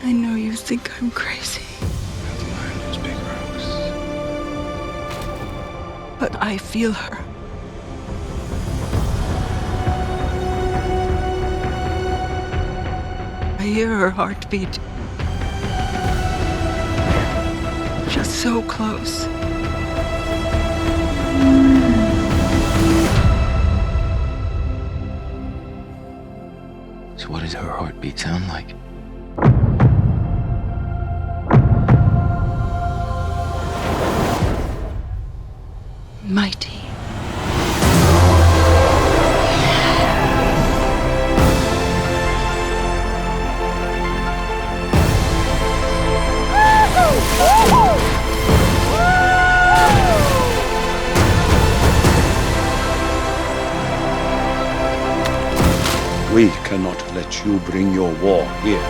I know you think I'm crazy. Never mind those big rocks. But I feel her. I hear her heartbeat. Just so close. So what does her heartbeat sound like? Mighty. We cannot let you bring your war here.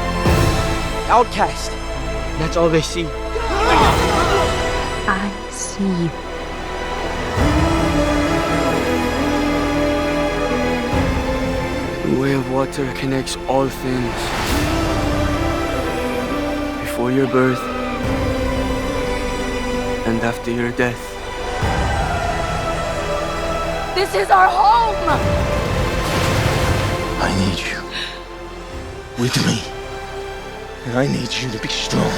Outcast. That's all they see. I see you. The way of water connects all things. Before your birth and after your death. This is our home! I need you with me. And I need you to be strong.